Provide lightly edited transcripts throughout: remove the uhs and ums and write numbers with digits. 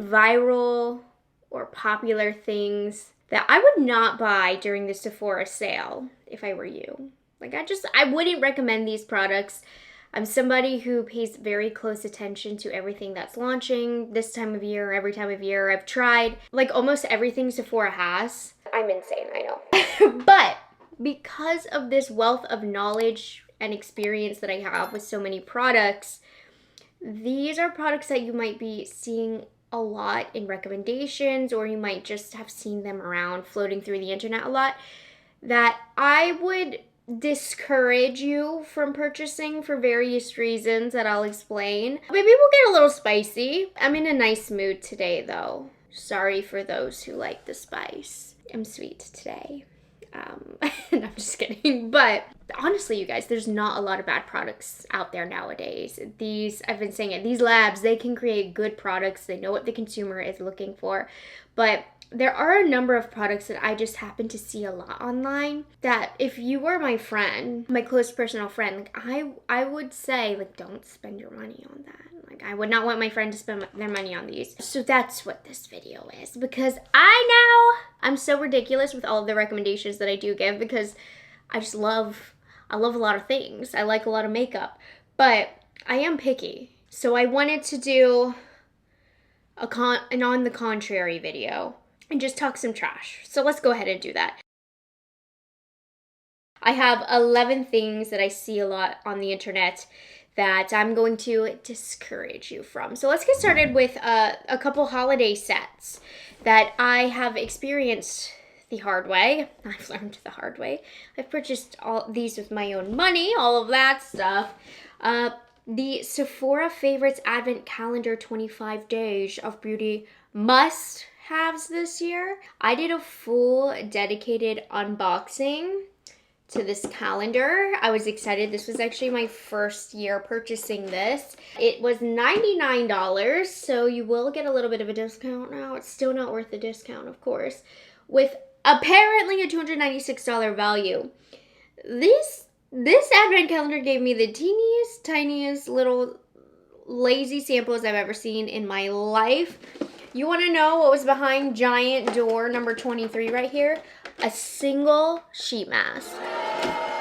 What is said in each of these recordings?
viral or popular things that I would not buy during the Sephora sale if I were you. Like, I wouldn't recommend these products. I'm somebody who pays very close attention to everything that's launching this time of year, every time of year. I've tried like almost everything Sephora has. I'm insane, I know. But because of this wealth of knowledge and experience that I have with so many products, these are products that you might be seeing a lot in recommendations, or you might just have seen them around floating through the internet a lot, that I would discourage you from purchasing for various reasons that I'll explain. Maybe we'll get a little spicy. I'm in a nice mood today though. Sorry for those who like the spice. I'm sweet today. And I'm just kidding. But honestly, you guys, there's not a lot of bad products out there nowadays. I've been saying it, these labs, they can create good products. They know what the consumer is looking for. But there are a number of products that I just happen to see a lot online that if you were my friend, my close personal friend, like I would say, like, don't spend your money on that. Like, I would not want my friend to spend their money on these. So that's what this video is, because I know I'm so ridiculous with all of the recommendations that I do give, because I love a lot of things. I like a lot of makeup, but I am picky. So I wanted to do an on the contrary video and just talk some trash. So let's go ahead and do that. I have 11 things that I see a lot on the internet that I'm going to discourage you from. So let's get started with a couple holiday sets that I have experienced the hard way. I've learned the hard way. I've purchased all these with my own money, all of that stuff. The Sephora Favorites Advent Calendar 25 Days of Beauty must-haves this year. I did a full dedicated unboxing to this calendar. I was excited. This was actually my first year purchasing this. It was $99, so you will get a little bit of a discount now. It's still not worth the discount, of course, with apparently a $296 value. This advent calendar gave me the teeniest, tiniest little lazy samples I've ever seen in my life. You want to know what was behind giant door number 23 right here? A single sheet mask.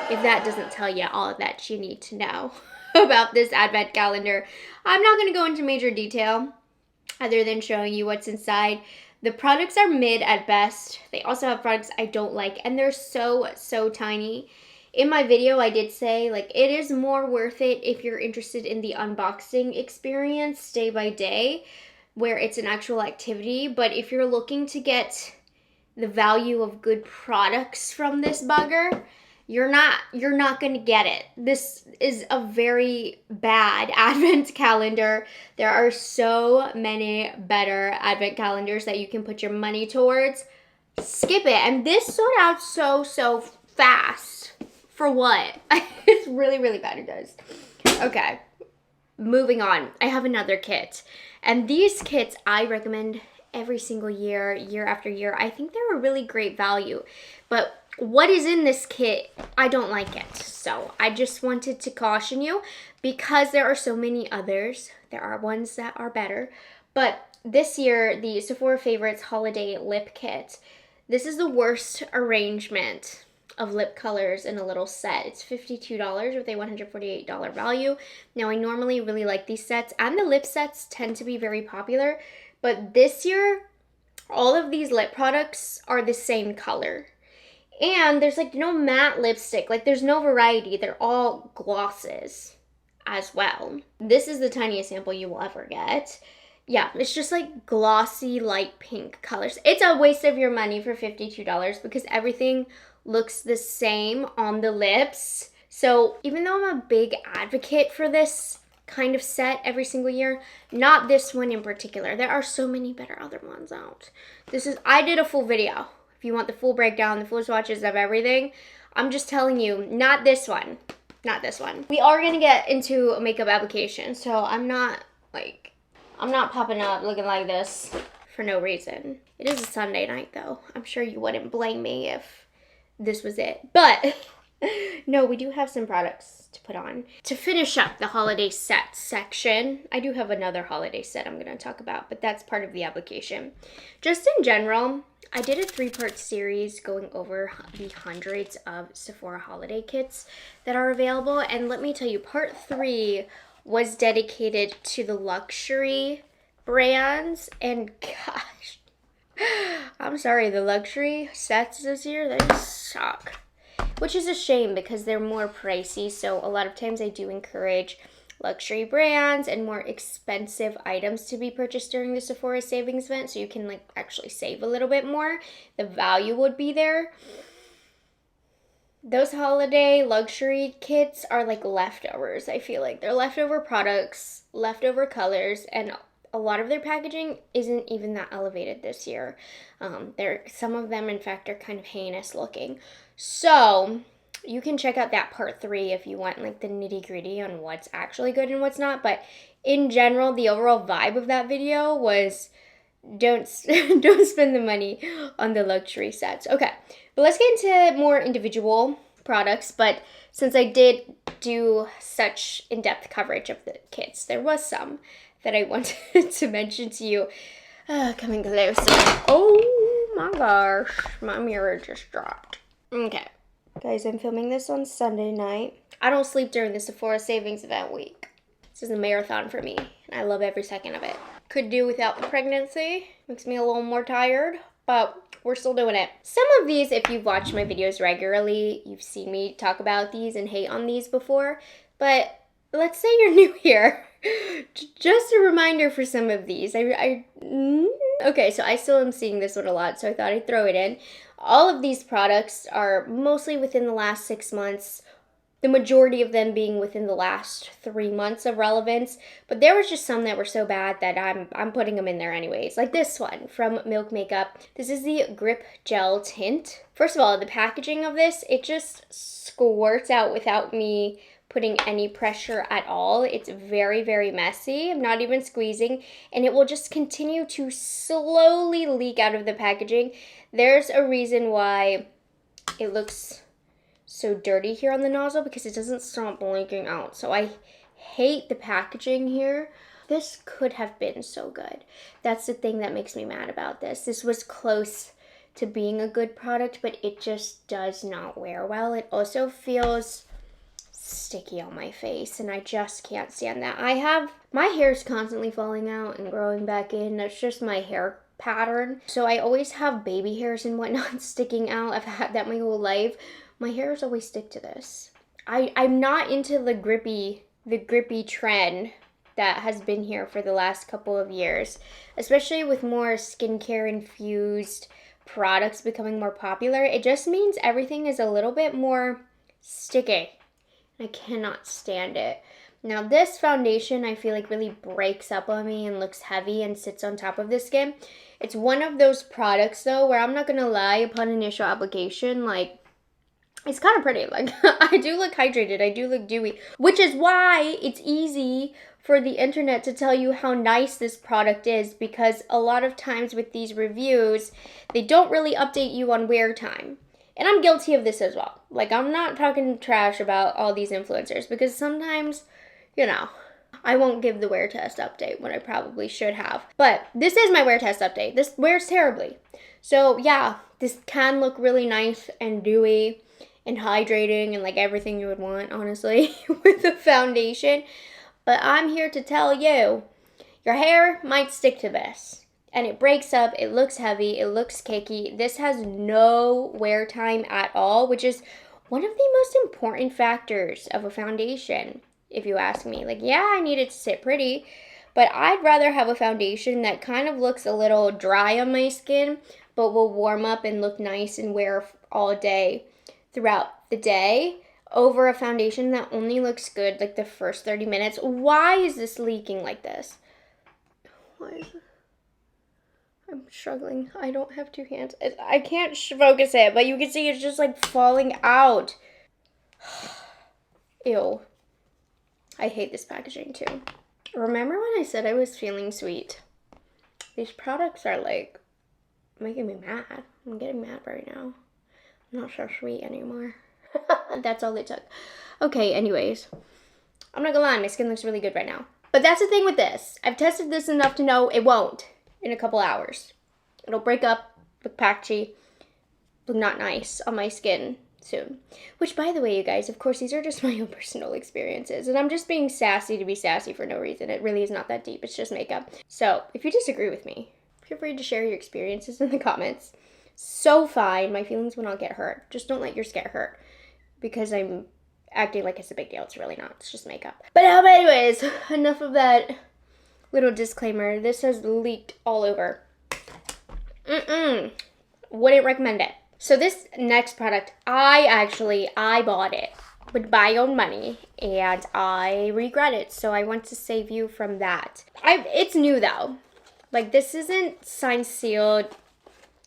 If that doesn't tell you all that you need to know about this advent calendar, I'm not going to go into major detail other than showing you what's inside. The products are mid at best. They also have products I don't like, and they're so tiny. In my video, I did say, like, it is more worth it if you're interested in the unboxing experience day by day, where it's an actual activity. But if you're looking to get the value of good products from this bugger, you're not going to get it. This is a very bad advent calendar. There are so many better advent calendars that you can put your money towards. Skip it. And this sold out so fast. For what? It's really bad, you guys. Okay, moving on. I have another kit. And these kits I recommend every single year, year after year. I think they're a really great value. But what is in this kit, I don't like it. So I just wanted to caution you, because there are so many others. There are ones that are better. But this year, the Sephora Favorites Holiday Lip Kit, this is the worst arrangement of lip colors in a little set. It's $52 with a $148 value. Now, I normally really like these sets, and the lip sets tend to be very popular. But this year, all of these lip products are the same color. And there's like no matte lipstick. Like, there's no variety. They're all glosses as well. This is the tiniest sample you will ever get. Yeah, it's just like glossy light pink colors. It's a waste of your money for $52 because everything looks the same on the lips. So even though I'm a big advocate for this kind of set every single year, not this one in particular. There are so many better other ones out. I did a full video. If you want the full breakdown, the full swatches of everything, I'm just telling you, not this one. Not this one. We are gonna get into a makeup application, so I'm not popping up looking like this for no reason. It is a Sunday night though. I'm sure you wouldn't blame me if this was it. But No, we do have some products to put on. To finish up the holiday set section, I do have another holiday set I'm going to talk about, but that's part of the application. Just in general, I did a 3-part series going over the hundreds of Sephora holiday kits that are available. And let me tell you, part 3 was dedicated to the luxury brands. And gosh, I'm sorry, the luxury sets this year, they suck. Which is a shame because they're more pricey. So a lot of times I do encourage luxury brands and more expensive items to be purchased during the Sephora savings event, so you can like actually save a little bit more. The value would be there. Those holiday luxury kits are like leftovers. I feel like they're leftover products, leftover colors, and a lot of their packaging isn't even that elevated this year. Some of them, in fact, are kind of heinous looking. So you can check out that part 3 if you want like the nitty gritty on what's actually good and what's not. But in general, the overall vibe of that video was don't spend the money on the luxury sets. Okay, but let's get into more individual products. But since I did do such in-depth coverage of the kits, there was some that I wanted to mention to you. Coming closer. Oh my gosh, my mirror just dropped. Okay, guys, I'm filming this on Sunday night. I don't sleep during the Sephora savings event week. This is a marathon for me, and I love every second of it. Could do without the pregnancy. Makes me a little more tired, but we're still doing it. Some of these, if you've watched my videos regularly, you've seen me talk about these and hate on these before, but let's say you're new here. Just a reminder for some of these. Okay, so I still am seeing this one a lot, so I thought I'd throw it in. All of these products are mostly within the last 6 months, the majority of them being within the last 3 months of relevance, but there was just some that were so bad that I'm putting them in there anyways. Like this one from Milk Makeup. This is the Grip Gel Tint. First of all, the packaging of this, it just squirts out without me putting any pressure at all. It's very, very messy. I'm not even squeezing, and it will just continue to slowly leak out of the packaging. There's a reason why it looks so dirty here on the nozzle, because it doesn't stop leaking out. So I hate the packaging here. This could have been so good. That's the thing that makes me mad about this. This was close to being a good product, but it just does not wear well. It also feels sticky on my face, and I just can't stand that. My hair's constantly falling out and growing back in. That's just my hair pattern. So I always have baby hairs and whatnot sticking out. I've had that my whole life. My hairs always stick to this. I'm not into the grippy trend that has been here for the last couple of years, especially with more skincare infused products becoming more popular. It just means everything is a little bit more sticky. I cannot stand it. Now this foundation I feel like really breaks up on me and looks heavy and sits on top of the skin. It's one of those products though where I'm not gonna lie, upon initial application, like it's kind of pretty. Like I do look hydrated, I do look dewy, which is why it's easy for the internet to tell you how nice this product is, because a lot of times with these reviews, they don't really update you on wear time. And I'm guilty of this as well. Like, I'm not talking trash about all these influencers, because sometimes, I won't give the wear test update when I probably should have. But this is my wear test update. This wears terribly. So yeah, this can look really nice and dewy and hydrating and like everything you would want, honestly, with the foundation. But I'm here to tell you, your hair might stick to this. And it breaks up, it looks heavy, it looks cakey. This has no wear time at all, which is one of the most important factors of a foundation, if you ask me. Like, yeah, I need it to sit pretty, but I'd rather have a foundation that kind of looks a little dry on my skin, but will warm up and look nice and wear all day throughout the day, over a foundation that only looks good like the first 30 minutes. Why is this leaking like this? Why is it? I'm struggling. I don't have two hands. I can't focus it, but you can see it's just like falling out. Ew. I hate this packaging too. Remember when I said I was feeling sweet? These products are like making me mad. I'm getting mad right now. I'm not so sweet anymore. That's all it took. Okay, anyways. I'm not gonna lie, my skin looks really good right now. But that's the thing with this. I've tested this enough to know it won't in a couple hours. It'll break up, look patchy, look not nice on my skin soon. Which, by the way, you guys, of course, these are just my own personal experiences. And I'm just being sassy to be sassy for no reason. It really is not that deep. It's just makeup. So, if you disagree with me, feel free to share your experiences in the comments. So fine. My feelings will not get hurt. Just don't let yours get hurt. Because I'm acting like it's a big deal. It's really not. It's just makeup. But anyways, enough of that little disclaimer. This has leaked all over. Wouldn't recommend it. So this next product, I bought it with my own money and I regret it. So I want to save you from that. It's new though. Like, this isn't signed, sealed,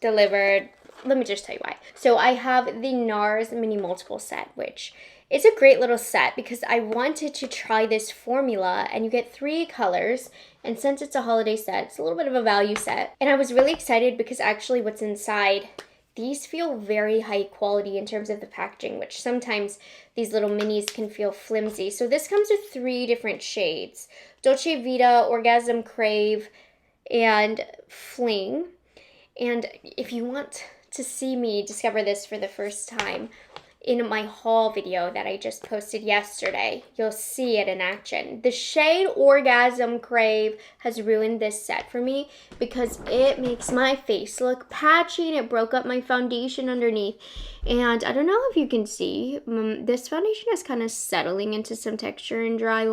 delivered. Let me just tell you why. So I have the Nars mini multiple set, which it's a great little set because I wanted to try this formula, and you get 3 colors, and since it's a holiday set, it's a little bit of a value set. And I was really excited because actually what's inside, these feel very high quality in terms of the packaging, which sometimes these little minis can feel flimsy. So this comes with 3 different shades: Dolce Vita, Orgasm Crave, and Fling. And if you want to see me discover this for the first time, in my haul video that I just posted yesterday, you'll see it in action. The shade Orgasm Crave has ruined this set for me because it makes my face look patchy and it broke up my foundation underneath. And I don't know if you can see, this foundation is kind of settling into some texture and dry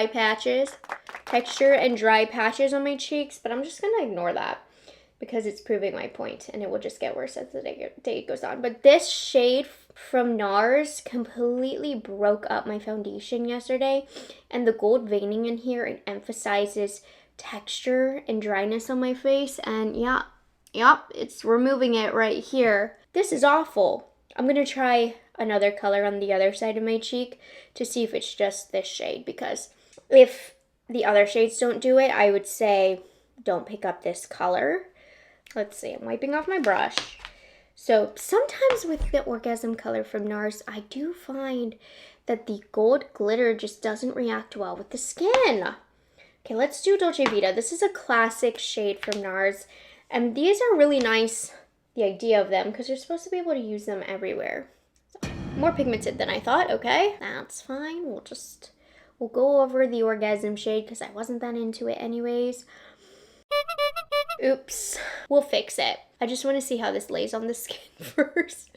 patches. Texture and dry patches on my cheeks, but I'm just gonna ignore that because it's proving my point and it will just get worse as the day goes on. But this shade from Nars completely broke up my foundation yesterday, and the gold veining in here, it emphasizes texture and dryness on my face, and yep, it's removing it right here. This is awful. I'm gonna try another color on the other side of my cheek to see if it's just this shade, because if the other shades don't do it, I would say don't pick up this color. Let's see, I'm wiping off my brush. So sometimes with the Orgasm color from Nars, I do find that the gold glitter just doesn't react well with the skin. Okay, let's do Dolce Vita. This is a classic shade from Nars, and these are really nice, the idea of them, because you're supposed to be able to use them everywhere. So, more pigmented than I thought, okay. That's fine, we'll go over the Orgasm shade because I wasn't that into it anyways. Oops, we'll fix it. I just want to see how this lays on the skin first.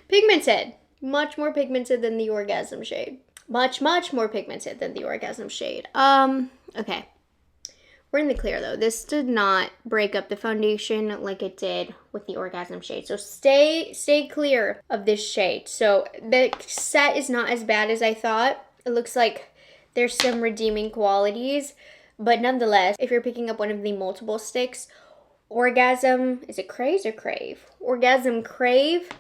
Pigmented, much more pigmented than the Orgasm shade. Much more pigmented than the Orgasm shade. Okay. We're in the clear though. This did not break up the foundation like it did with the Orgasm shade. So stay clear of this shade. So the set is not as bad as I thought. It looks like there's some redeeming qualities, but nonetheless, if you're picking up one of the multiple sticks, Orgasm, is it Craze or Crave? Orgasm Crave,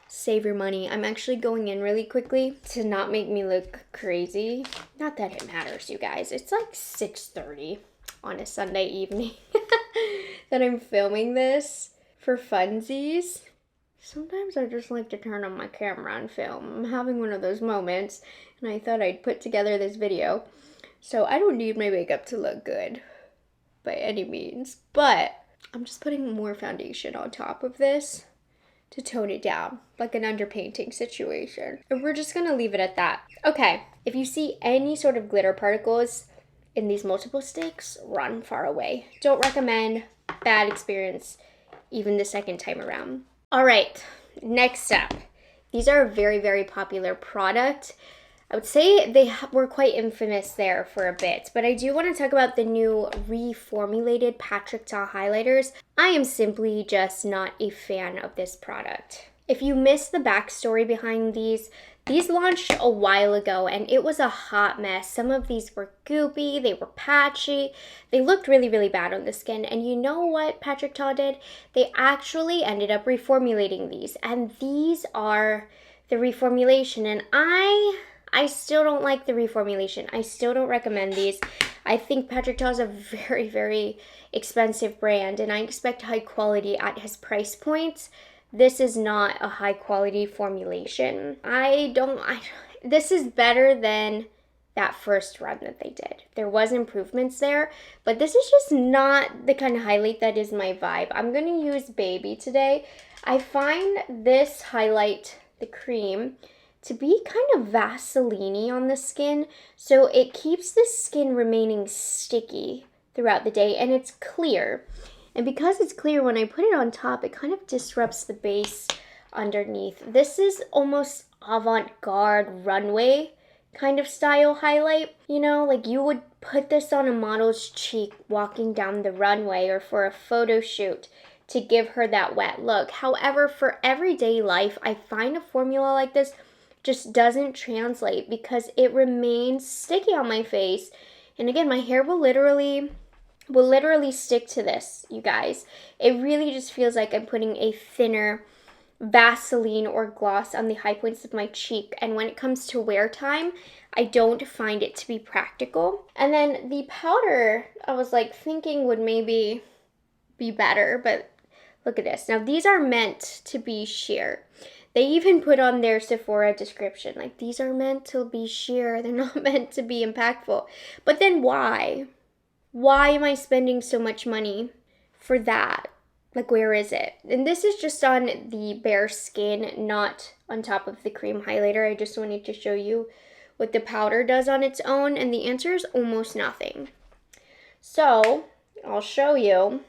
save your money. I'm actually going in really quickly to not make me look crazy. Not that it matters, you guys. It's like 6:30 on a Sunday evening that I'm filming this for funsies. Sometimes I just like to turn on my camera and film. I'm having one of those moments, and I thought I'd put together this video. So I don't need my makeup to look good by any means, but I'm just putting more foundation on top of this to tone it down, like an underpainting situation. And we're just gonna leave it at that. Okay, if you see any sort of glitter particles in these multiple sticks, run far away. Don't recommend, bad experience, even the second time around. All right, next up. These are a very popular product. I would say they were quite infamous there for a bit, but I do want to talk about the new reformulated Patrick Ta highlighters. I am simply just not a fan of this product. If you missed the backstory behind these launched a while ago and it was a hot mess. Some of these were goopy, they were patchy, they looked really bad on the skin. And you know what Patrick Ta did? They actually ended up reformulating these, and these are the reformulation, and I still don't like the reformulation. I still don't recommend these. I think Patrick Ta is a very expensive brand, and I expect high quality at his price points. this is not a high quality formulation. This is better than that first run that they did. There was improvements there, but this is just not the kind of highlight that is my vibe. I'm going to use Baby today. I find this highlight, the cream, to be kind of Vaseline-y on the skin, so it keeps the skin remaining sticky throughout the day, and it's clear. And because it's clear, when I put it on top, it kind of disrupts the base underneath. This is almost avant-garde runway kind of style highlight. You know, like you would put this on a model's cheek walking down the runway or for a photo shoot to give her that wet look. However, for everyday life, I find a formula like this just doesn't translate because it remains sticky on my face. And again, my hair will literally stick to this, you guys. It really just feels like I'm putting a thinner Vaseline or gloss on the high points of my cheek. And when it comes to wear time, I don't find it to be practical. And then the powder, I was like thinking would maybe be better, but look at this. Now these are meant to be sheer. They even put on their Sephora description, like, these are meant to be sheer. They're not meant to be impactful. But then why? Why am I spending so much money for that? Like, where is it? And this is just on the bare skin, not on top of the cream highlighter. I just wanted to show you what the powder does on its own. And the answer is almost nothing. So, I'll show you.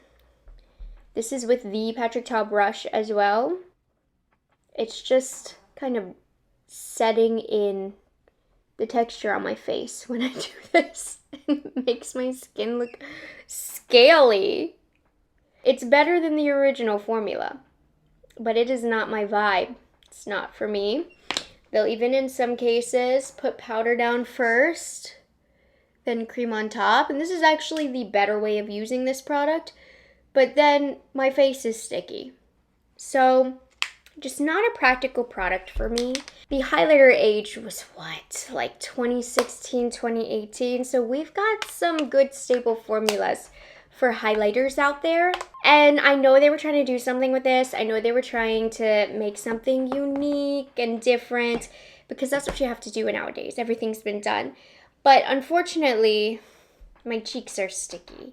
This is with the Rephr brush as well. It's just kind of setting in the texture on my face when I do this. It makes my skin look scaly. It's better than the original formula, but it is not my vibe. It's not for me. They'll even in some cases put powder down first, then cream on top. And this is actually the better way of using this product, but then my face is sticky. So just not a practical product for me. The highlighter age was what? Like 2016, 2018. So we've got some good staple formulas for highlighters out there. And I know they were trying to do something with this. I know they were trying to make something unique and different because that's what you have to do nowadays. Everything's been done. But unfortunately, my cheeks are sticky.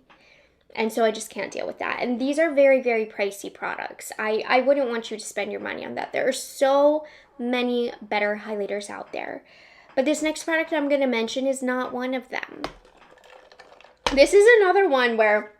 And so I just can't deal with that. And these are very, very pricey products. I wouldn't want you to spend your money on that. There are so many better highlighters out there. But this next product I'm going to mention is not one of them. This is another one where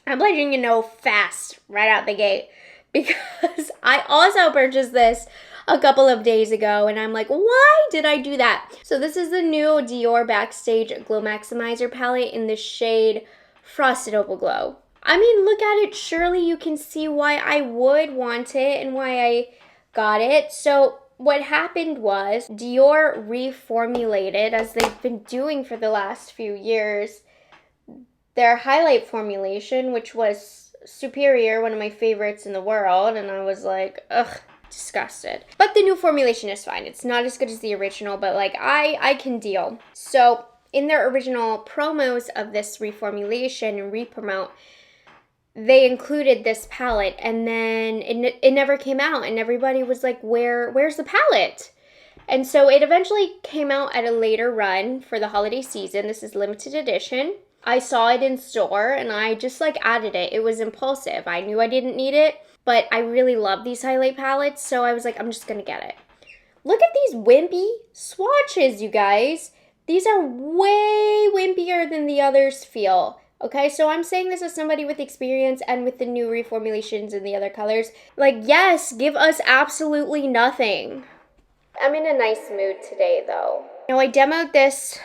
I'm letting you know fast right out the gate because I also purchased this a couple of days ago and I'm like, why did I do that? So this is the new Dior Backstage Glow Maximizer palette in the shade Frosted Opal Glow. I mean, look at it. Surely you can see why I would want it and why I got it. So what happened was Dior reformulated, as they've been doing for the last few years, their highlight formulation, which was superior, one of my favorites in the world. And I was like, ugh, disgusted. But the new formulation is fine. It's not as good as the original, but like I can deal. So in their original promos of this reformulation and re-promote, they included this palette, and then it never came out, and everybody was like, where's the palette? And so it eventually came out at a later run for the holiday season. This is limited edition. I saw it in store, and I just like added it. It was impulsive. I knew I didn't need it, but I really love these highlight palettes, so I was like, I'm just gonna get it. Look at these wimpy swatches, you guys. These are way wimpier than the others feel. Okay, so I'm saying this as somebody with experience and with the new reformulations and the other colors. Like, yes, give us absolutely nothing. I'm in a nice mood today, though. Now, I demoed this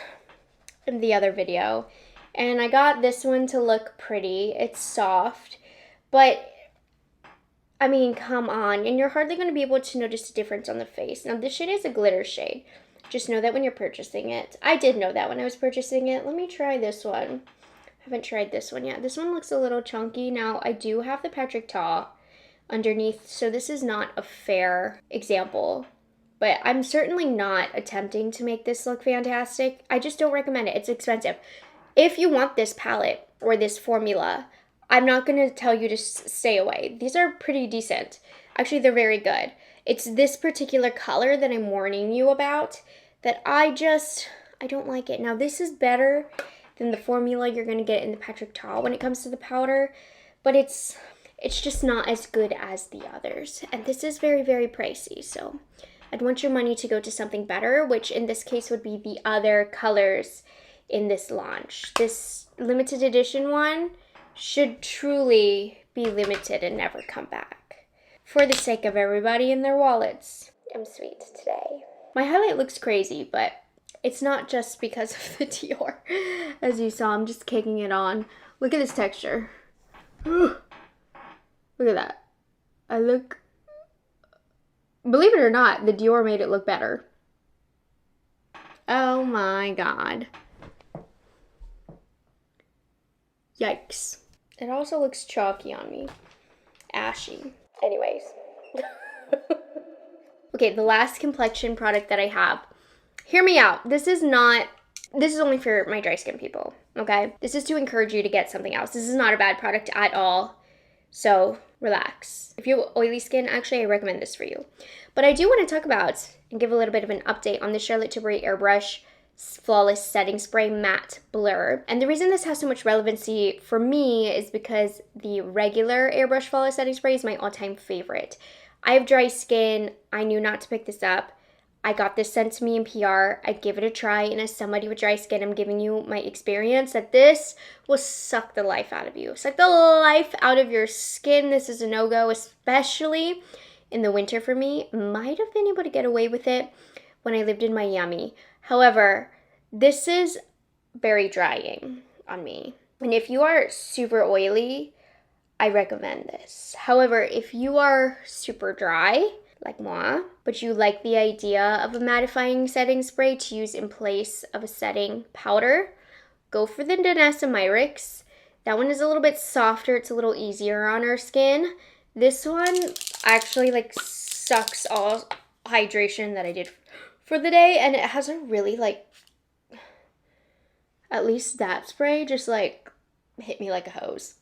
in the other video, and I got this one to look pretty. It's soft, but I mean, come on. And you're hardly going to be able to notice a difference on the face. Now, this shade is a glitter shade. Just know that when you're purchasing it. I did know that when I was purchasing it. Let me try this one. I haven't tried this one yet. This one looks a little chunky. Now, I do have the Rephr underneath, so this is not a fair example. But I'm certainly not attempting to make this look fantastic. I just don't recommend it. It's expensive. If you want this palette or this formula, I'm not going to tell you to stay away. These are pretty decent. Actually, they're very good. It's this particular color that I'm warning you about that I don't like it. Now, this is better than the formula you're going to get in the Patrick Ta when it comes to the powder, but it's just not as good as the others. And this is very, very pricey, so I'd want your money to go to something better, which in this case would be the other colors in this launch. This limited edition one should truly be limited and never come back. For the sake of everybody and their wallets, I'm sweet today. My highlight looks crazy, but it's not just because of the Dior. As you saw, I'm just caking it on. Look at this texture. Look at that. Believe it or not, the Dior made it look better. Oh my god. Yikes. It also looks chalky on me. Ashy. Anyways. Okay, the last complexion product that I have. Hear me out. This is only for my dry skin people, okay? This is to encourage you to get something else. This is not a bad product at all. So relax. If you have oily skin, actually I recommend this for you. But I do want to talk about and give a little bit of an update on the Charlotte Tilbury Airbrush Flawless Setting Spray Matte Blur. And the reason this has so much relevancy for me is because the regular Airbrush Flawless Setting Spray is my all-time favorite. I have dry skin. I knew not to pick this up. I got this sent to me in PR. I'd give it a try, and as somebody with dry skin, I'm giving you my experience that this will suck the life out of you. Suck the life out of your skin. This is a no-go, especially in the winter for me. Might have been able to get away with it when I lived in Miami. However, this is very drying on me. And if you are super oily, I recommend this. However, if you are super dry, like moi, but you like the idea of a mattifying setting spray to use in place of a setting powder, go for the Danessa Myrix. That one is a little bit softer. It's a little easier on our skin. This one actually sucks all hydration that I did for the day, and it has a really at least that spray just hit me like a hose.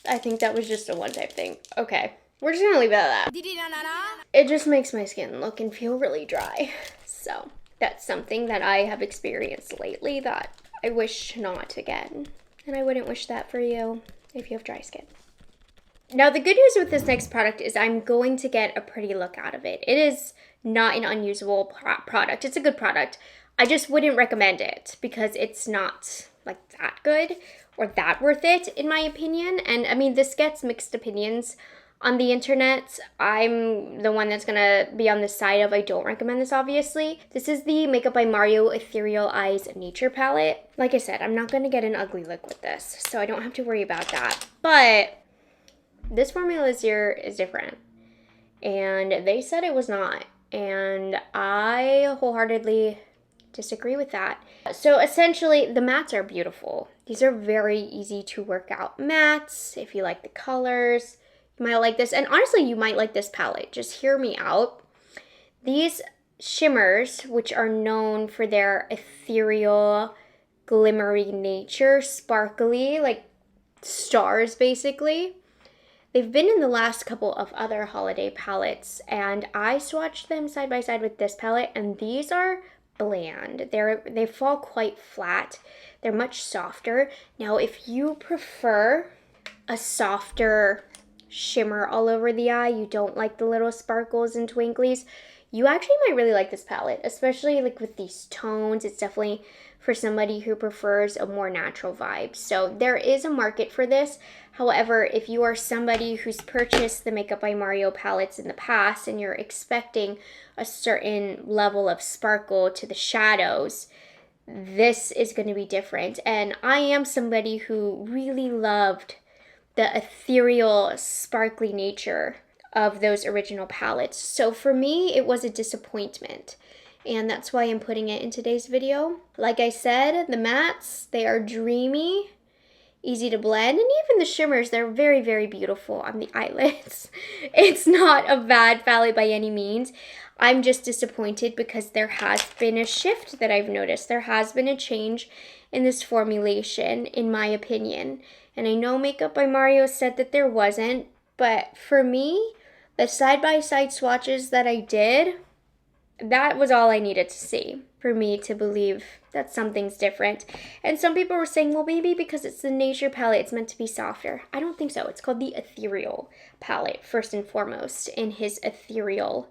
I think that was just a one-time thing. Okay. We're just gonna leave it at that. It just makes my skin look and feel really dry. So that's something that I have experienced lately that I wish not again. And I wouldn't wish that for you if you have dry skin. Now the good news with this next product is I'm going to get a pretty look out of it. It is not an unusable product. It's a good product. I just wouldn't recommend it because it's not that good or that worth it in my opinion. And I mean, this gets mixed opinions on the internet. I'm the one that's gonna be on the side of I don't recommend this, obviously. This is the Makeup by Mario Ethereal Eyes Nature Palette. Like I said, I'm not gonna get an ugly look with this, so I don't have to worry about that. But this formula this year is different. And they said it was not. And I wholeheartedly disagree with that. So essentially, the mattes are beautiful. These are very easy to work out mattes. If you like the colors, you might like this, and honestly, you might like this palette. Just hear me out. These shimmers, which are known for their ethereal, glimmery nature, sparkly, like stars basically, they've been in the last couple of other holiday palettes, and I swatched them side by side with this palette, and these are bland. They fall quite flat. They're much softer. Now, if you prefer a softer shimmer all over the eye, you don't like the little sparkles and twinklies, you actually might really like this palette, especially with these tones. It's definitely for somebody who prefers a more natural vibe. So there is a market for this. However, if you are somebody who's purchased the Makeup by Mario palettes in the past and you're expecting a certain level of sparkle to the shadows, this is going to be different. And I am somebody who really loved the ethereal, sparkly nature of those original palettes. So for me, it was a disappointment. And that's why I'm putting it in today's video. Like I said, the mattes, they are dreamy, easy to blend, and even the shimmers, they're very, very beautiful on the eyelids. It's not a bad palette by any means. I'm just disappointed because there has been a shift that I've noticed. There has been a change in this formulation, in my opinion. And I know Makeup by Mario said that there wasn't, but for me, The side-by-side swatches that I did, that was all I needed to see for me to believe that something's different. And some people were saying, well, maybe because it's the Nature palette, it's meant to be softer. I don't think so. It's called the Ethereal palette, first and foremost, in his Ethereal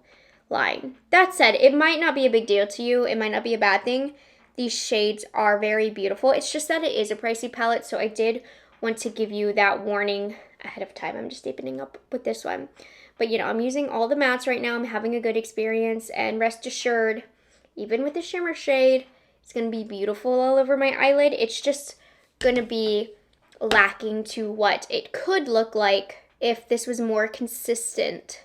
line. That said, it might not be a big deal to you. It might not be a bad thing. These shades are very beautiful. It's just that it is a pricey palette, so I did want to give you that warning ahead of time. I'm just deepening up with this one. But, you know, I'm using all the mattes right now. I'm having a good experience. And rest assured, even with the shimmer shade, it's going to be beautiful all over my eyelid. It's just going to be lacking to what it could look like if this was more consistent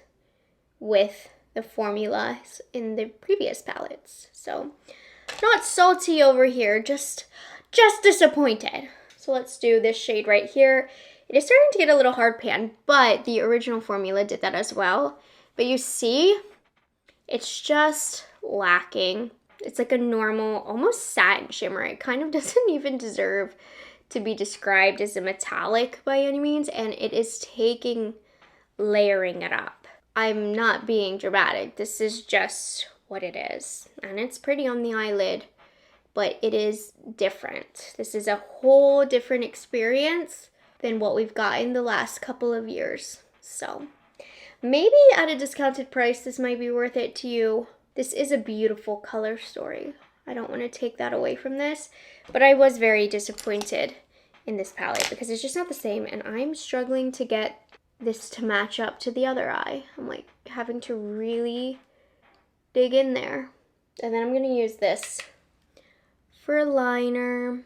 with the formulas in the previous palettes. So, not salty over here, just disappointed. So let's do this shade right here. It is starting to get a little hard pan, but the original formula did that as well. But you see, it's just lacking. It's like a normal, almost satin shimmer. It kind of doesn't even deserve to be described as a metallic by any means, and it is taking layering it up. I'm not being dramatic. This is just what it is. And it's pretty on the eyelid, but it is different. This is a whole different experience than what we've gotten the last couple of years. So maybe at a discounted price, this might be worth it to you. This is a beautiful color story. I don't want to take that away from this, but I was very disappointed in this palette because it's just not the same, and I'm struggling to get this to match up to the other eye. I'm like having to really dig in there. And then I'm going to use this for a liner.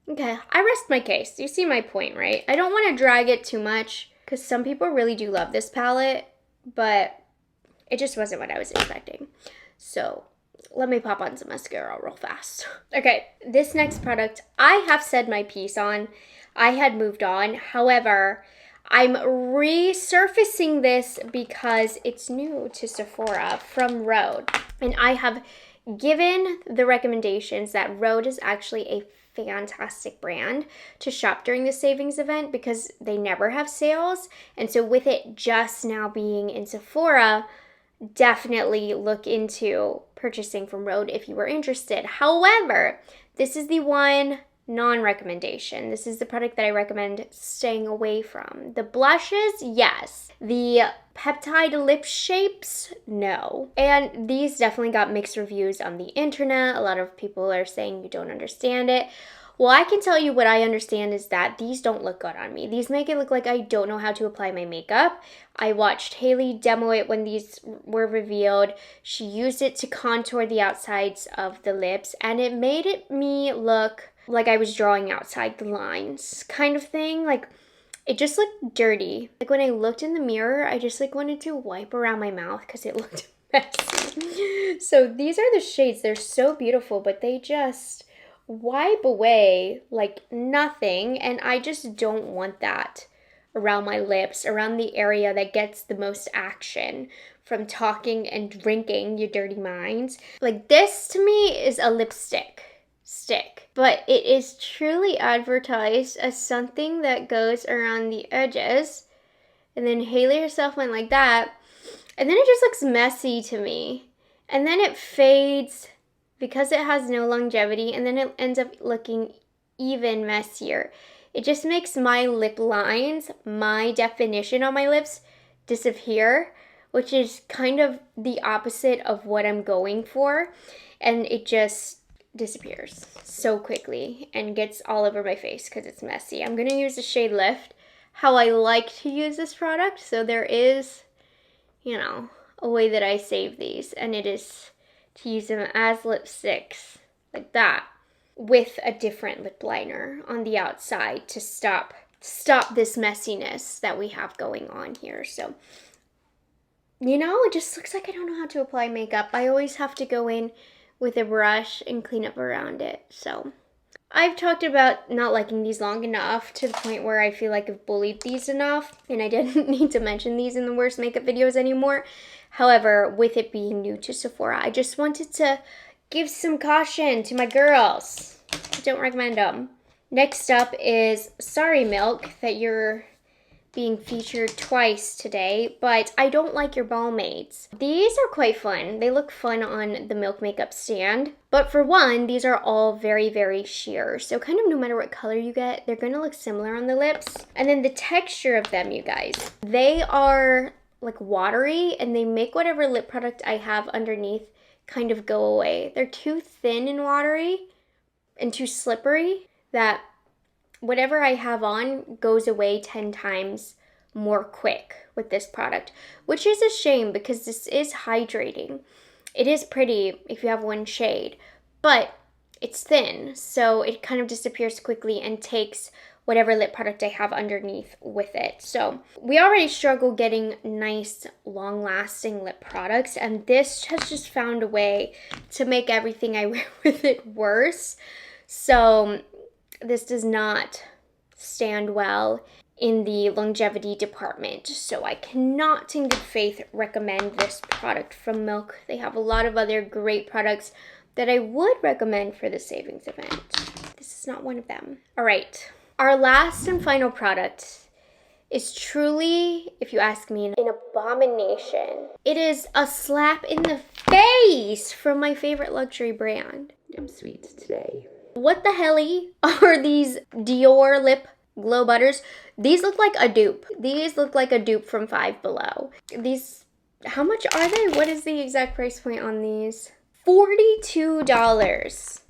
Okay, I rest my case. You see my point, right? I don't want to drag it too much because some people really do love this palette, but it just wasn't what I was expecting. So let me pop on some mascara real fast. Okay, this next product I have said my piece on. I had moved on. However, I'm resurfacing this because it's new to Sephora from Rhode. And I have given the recommendations that Rhode is actually a fantastic brand to shop during the savings event because they never have sales. And so with it just now being in Sephora, definitely look into purchasing from Rhode if you were interested. However, this is the one non-recommendation. This is the product that I recommend staying away from. The blushes, yes. The peptide lip shapes, no. And these definitely got mixed reviews on the internet. A lot of people are saying you don't understand it. Well, I can tell you what I understand is that these don't look good on me. These make it look like I don't know how to apply my makeup. I watched Haley demo it when these were revealed. She used it to contour the outsides of the lips, and it made me look like I was drawing outside the lines kind of thing. Like, it just looked dirty. Like, when I looked in the mirror, I just like wanted to wipe around my mouth because it looked messy. So these are the shades. They're so beautiful, but they just wipe away like nothing, and I just don't want that around my lips, around the area that gets the most action from talking and drinking your dirty minds. Like, this to me is a lipstick stick, but it is truly advertised as something that goes around the edges, and then Haley herself went like that, and then it just looks messy to me, and then it fades because it has no longevity, and then it ends up looking even messier. It just makes my lip lines, my definition on my lips, disappear, which is kind of the opposite of what I'm going for, and it just disappears so quickly and gets all over my face because it's messy. I'm going to use the shade Lift, how I like to use this product. So there is, you know, a way that I save these, and it is to use them as lipsticks like that with a different lip liner on the outside to stop this messiness that we have going on here. So, you know, it just looks like I don't know how to apply makeup. I always have to go in with a brush and clean up around it. So I've talked about not liking these long enough to the point where I feel like I've bullied these enough, and I didn't need to mention these in the worst makeup videos anymore. However, with it being new to Sephora, I just wanted to give some caution to my girls. I don't recommend them. Next up is Sorry Milk that you're being featured twice today, but I don't like your balmades. These are quite fun. They look fun on the Milk Makeup stand. But for one, these are all very, very sheer. So kind of no matter what color you get, they're gonna look similar on the lips. And then the texture of them, you guys, they are like watery and they make whatever lip product I have underneath kind of go away. They're too thin and watery and too slippery that whatever I have on goes away 10 times more quick with this product, which is a shame because this is hydrating. It is pretty if you have one shade, but it's thin, so it kind of disappears quickly and takes whatever lip product I have underneath with it. So we already struggle getting nice, long-lasting lip products, and this has just found a way to make everything I wear with it worse. So this does not stand well in the longevity department. So I cannot in good faith recommend this product from Milk. They have a lot of other great products that I would recommend for the savings event. This is not one of them. All right, our last and final product is truly, if you ask me, an abomination. It is a slap in the face from my favorite luxury brand. I'm sweet today. What the helly are these Dior lip glow butters? These look like a dupe. These look like a dupe from Five Below. These, how much are they? What is the exact price point on these? $42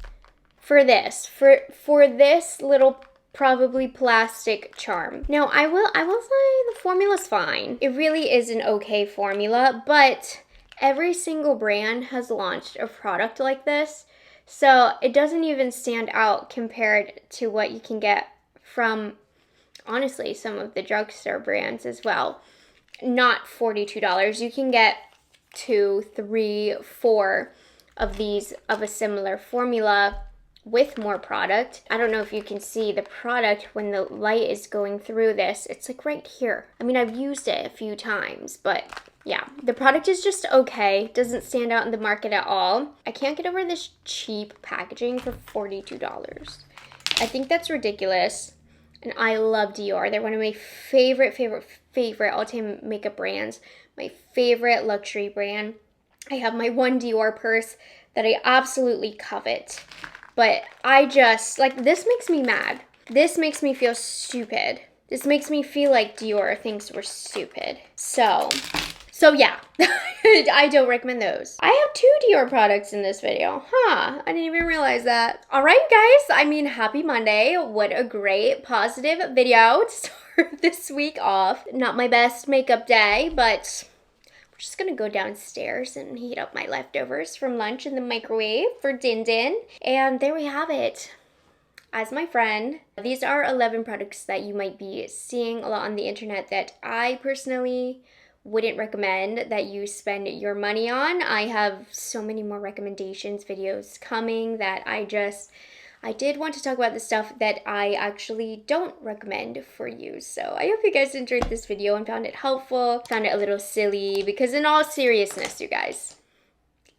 for this, for this little probably plastic charm. Now I will say the formula's fine. It really is an okay formula, but every single brand has launched a product like this. So it doesn't even stand out compared to what you can get from, honestly, some of the drugstore brands as well. Not $42. You can get 2, 3, 4 of these of a similar formula with more product. I don't know if you can see the product when the light is going through this. It's like right here. I mean, I've used it a few times, but yeah, the product is just okay. Doesn't stand out in the market at all. I can't get over this cheap packaging for $42. I think that's ridiculous. And I love Dior. They're one of my favorite all-time makeup brands. My favorite luxury brand. I have my one Dior purse that I absolutely covet. But I just, like, this makes me mad. This makes me feel stupid. This makes me feel like Dior thinks we're stupid. So yeah, I don't recommend those. I have 2 Dior products in this video. Huh, I didn't even realize that. All right, guys, I mean, happy Monday. What a great positive video to start this week off. Not my best makeup day, but we're just gonna go downstairs and heat up my leftovers from lunch in the microwave for Din Din. And there we have it. As my friend, these are 11 products that you might be seeing a lot on the internet that I personally wouldn't recommend that you spend your money on. I have so many more recommendations videos coming that I did want to talk about the stuff that I actually don't recommend for you. So I hope you guys enjoyed this video and found it helpful, found it a little silly, because in all seriousness, you guys,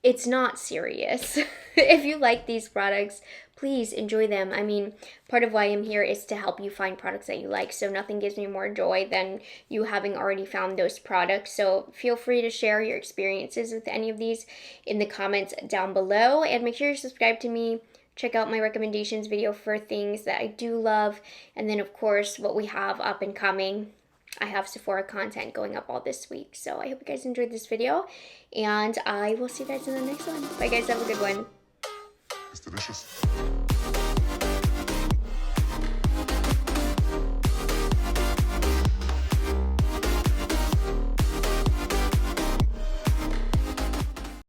it's not serious. If you like these products, please enjoy them. I mean, part of why I'm here is to help you find products that you like, so nothing gives me more joy than you having already found those products. So feel free to share your experiences with any of these in the comments down below, and make sure you're subscribed to me. Check out my recommendations video for things that I do love, and then of course what we have up and coming. I have Sephora content going up all this week, so I hope you guys enjoyed this video, and I will see you guys in the next one. Bye guys, have a good one. It's delicious.